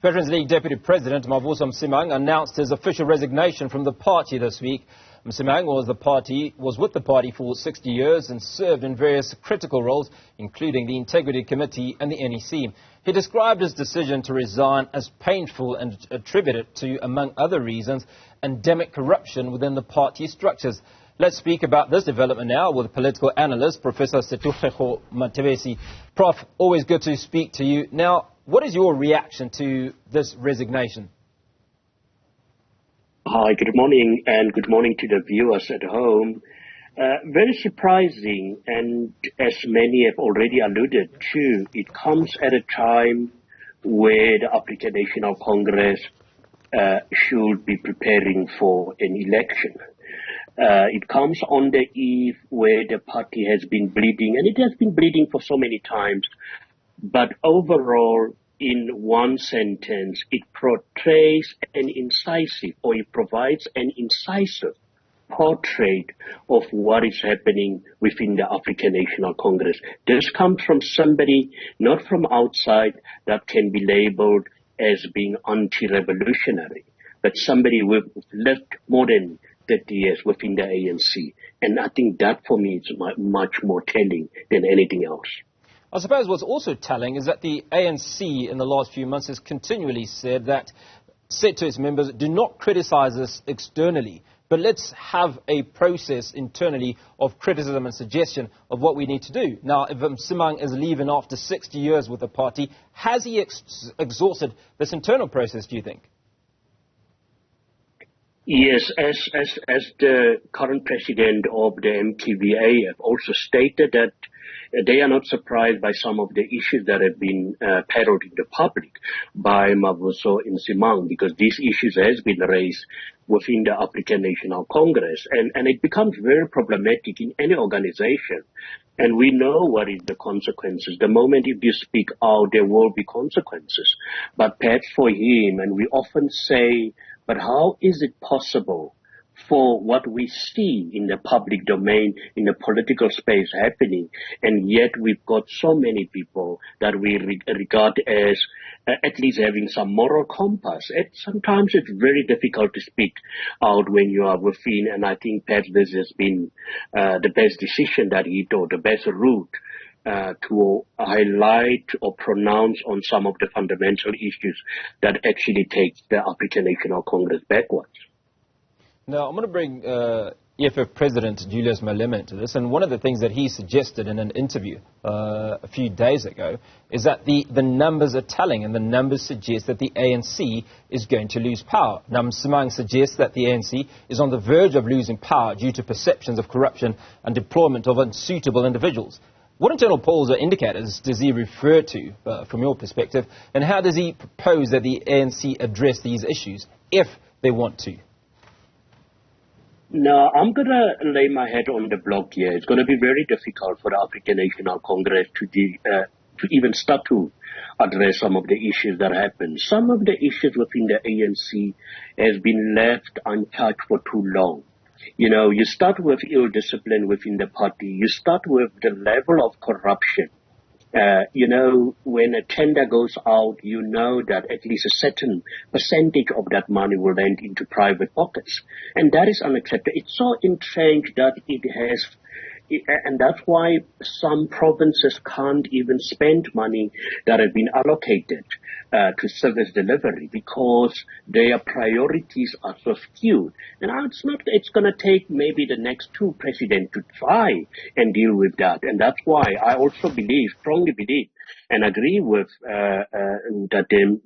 Veterans League Deputy President Mavuso Msimang announced his official resignation from the party this week. Msimang was with the party for 60 years and served in various critical roles, including the Integrity Committee and the NEC. He described his decision to resign as painful and attributed it to, among other reasons, endemic corruption within the party structures. Let's speak about this development now with political analyst Prof Sethulego Matebesi. Prof, always good to speak to you. Now, what is your reaction to this resignation? Hi, good morning, and good morning to the viewers at home. Very surprising, and as many have already alluded to, it comes at a time where the African National Congress should be preparing for an election. It comes on the eve where the party has been bleeding, and it has been bleeding for so many times, but overall, in one sentence, it portrays an incisive, or it provides an incisive portrait of what is happening within the African National Congress. This comes from somebody, not from outside, that can be labeled as being anti-revolutionary, but somebody who lived more than 30 years within the ANC. And I think that, for me, is much more telling than anything else. I suppose what's also telling is that the ANC in the last few months has continually said to its members, do not criticize us externally, but let's have a process internally of criticism and suggestion of what we need to do. Now, if Msimang is leaving after 60 years with the party, has he exhausted this internal process, do you think? Yes, as the current president of the MTVA have also stated that they are not surprised by some of the issues that have been peddled in the public by Mavuso Msimang, because these issues has been raised within the African National Congress, and it becomes very problematic in any organization. And we know what is the consequences. The moment if you speak out, there will be consequences. But perhaps for him, and we often say, but how is it possible for what we see in the public domain, in the political space happening, and yet we've got so many people that we regard as at least having some moral compass. Sometimes it's very difficult to speak out when you are within, and I think perhaps this has been the best decision that he took, the best route to highlight or pronounce on some of the fundamental issues that actually takes the African National Congress backwards. Now, I'm going to bring EFF President Julius Malema into this, and one of the things that he suggested in an interview a few days ago is that the numbers are telling, and the numbers suggest that the ANC is going to lose power. Now, Msimang suggests that the ANC is on the verge of losing power due to perceptions of corruption and deployment of unsuitable individuals. What internal polls or indicators does he refer to, from your perspective, and how does he propose that the ANC address these issues, if they want to? No, I'm going to lay my head on the block here. It's going to be very difficult for the African National Congress to even start to address some of the issues that happen. Some of the issues within the ANC has been left untouched for too long. You know, you start with ill discipline within the party. You start with the level of corruption. You know, when a tender goes out, you know that at least a certain percentage of that money will end into private pockets. And that is unacceptable. It's so entrenched that and that's why some provinces can't even spend money that have been allocated to service delivery, because their priorities are so skewed. And it's going to take maybe the next two presidents to try and deal with that. And that's why I also strongly believe, and agree with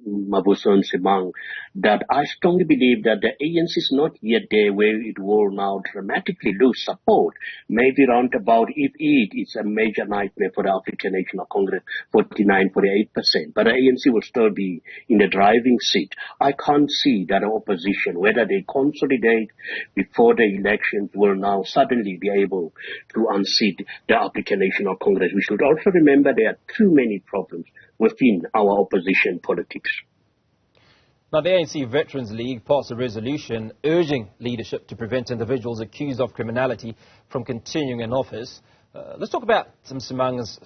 Mavuso Msimang, that I strongly believe that the ANC is not yet there where it will now dramatically lose support. Maybe round about, if it's a major nightmare for the African National Congress, 49-48%. But the ANC will still be in the driving seat. I can't see that the opposition, whether they consolidate before the elections, will now suddenly be able to unseat the African National Congress. We should also remember there are too many problems within our opposition politics. Now, the ANC Veterans League passed a resolution urging leadership to prevent individuals accused of criminality from continuing in office. Let's talk about Msimang's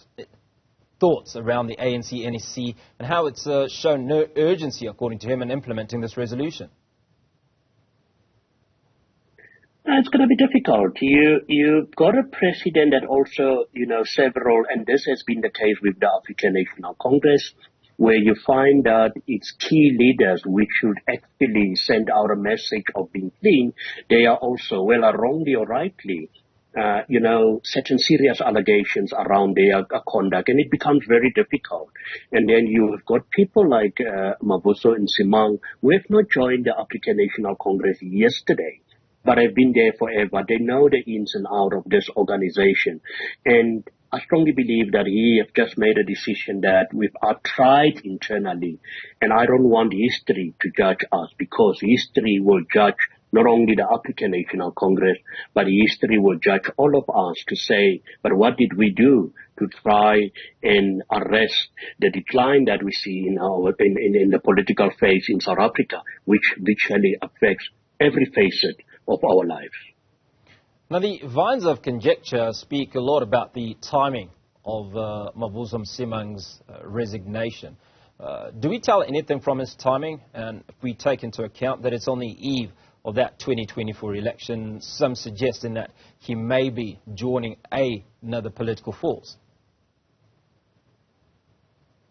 thoughts around the ANC NEC and how it's shown no urgency, according to him, in implementing this resolution? It's going to be difficult. You've got a president that also, several, and this has been the case with the African National Congress, where you find that its key leaders, which should actually send out a message of being clean, they are also, whether wrongly or rightly, certain serious allegations around their conduct, and it becomes very difficult. And then you've got people like Mavuso Msimang, who have not joined the African National Congress yesterday, but have been there forever. They know the ins and outs of this organization. And I strongly believe that he has just made a decision that we've tried internally. And I don't want history to judge us, because history will judge not only the African National Congress, but history will judge all of us to say, but what did we do to try and arrest the decline that we see in the political phase in South Africa, which literally affects every facet of our lives. Now, the vines of conjecture speak a lot about the timing of Mavuso Msimang's resignation. Do we tell anything from his timing? And if we take into account that it's on the eve of that 2024 election, some suggesting that he may be joining another political force?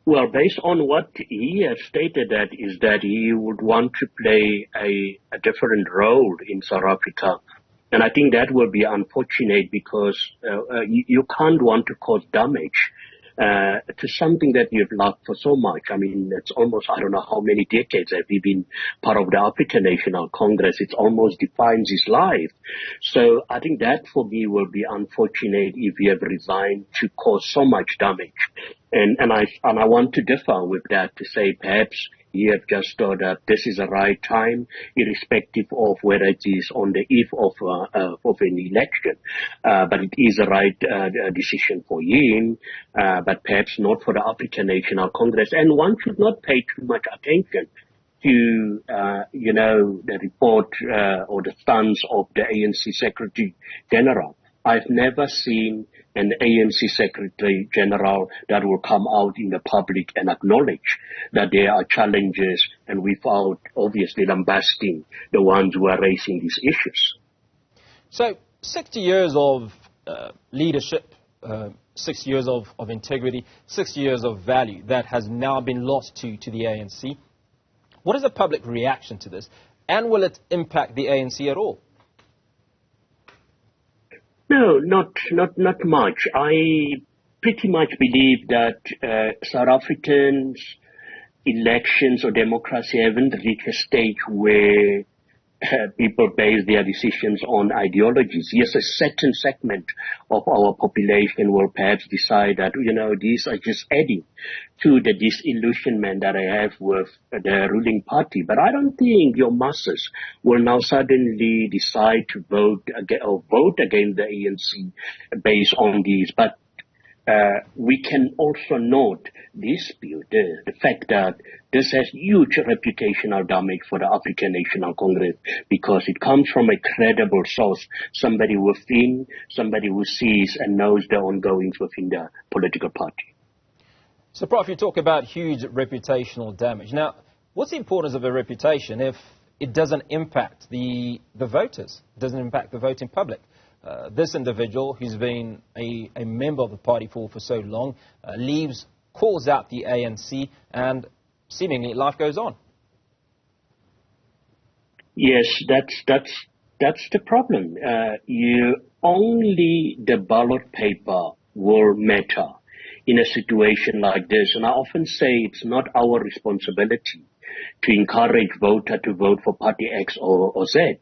Well, based on what he has stated, that is that he would want to play a different role in South Africa. And I think that will be unfortunate, because you can't want to cause damage to something that you've loved for so much. I mean, it's almost, I don't know how many decades have we been part of the African National Congress. It almost defines his life. So I think that for me will be unfortunate if he have resigned to cause so much damage. And I want to differ with that, to say perhaps he have just thought that this is the right time, irrespective of whether it is on the eve of an election. But it is the right decision for him, but perhaps not for the African National Congress. And one should not pay too much attention to, the report or the stance of the ANC Secretary General. I've never seen an ANC Secretary General that will come out in the public and acknowledge that there are challenges, and without obviously lambasting the ones who are raising these issues. So 60 years of leadership, 60 years of integrity, 60 years of value that has now been lost to the ANC. What is the public reaction to this, and will it impact the ANC at all? No, not much. I pretty much believe that South Africans' elections or democracy haven't reached a stage where people base their decisions on ideologies. Yes, a certain segment of our population will perhaps decide that, these are just adding to the disillusionment that I have with the ruling party. But I don't think your masses will now suddenly decide to vote against the ANC based on these. But we can also note the fact that this has huge reputational damage for the African National Congress, because it comes from a credible source, somebody within, somebody who sees and knows the ongoings within the political party. So, Prof, you talk about huge reputational damage. Now, what's the importance of a reputation if it doesn't impact the voters, doesn't impact the voting public? This individual, who's been a member of the party for so long, leaves, calls out the ANC, and seemingly life goes on. Yes, that's the problem. Only the ballot paper will matter in a situation like this. And I often say it's not our responsibility to encourage voter to vote for party X or Z.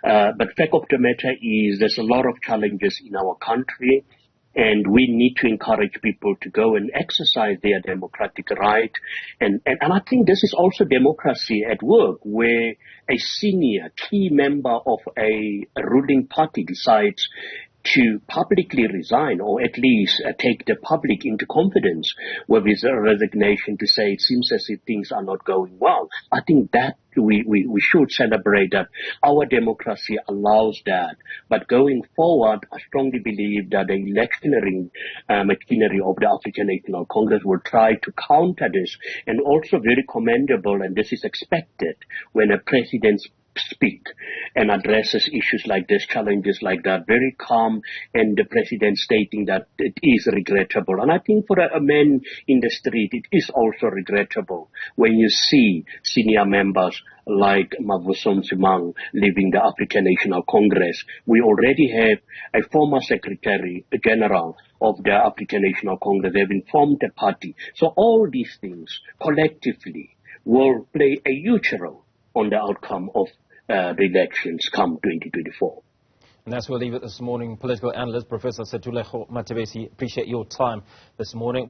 But fact of the matter is there's a lot of challenges in our country, and we need to encourage people to go and exercise their democratic right. And I think this is also democracy at work, where a senior key member of a ruling party decides to publicly resign, or at least take the public into confidence with his resignation, to say it seems as if things are not going well. I think that we should celebrate that our democracy allows that. But going forward, I strongly believe that the electioneering machinery of the African National Congress will try to counter this, and also very commendable, and this is expected when a president speak and addresses issues like this, challenges like that, very calm, and the president stating that it is regrettable. And I think for a man in the street, it is also regrettable when you see senior members like Mavuso Msimang leaving the African National Congress. We already have a former Secretary General of the African National Congress. They've informed the party. So all these things collectively will play a huge role on the outcome of the elections come 2024. And that's where we'll leave it this morning. Political analyst Professor Sethulego Matebesi, appreciate your time this morning.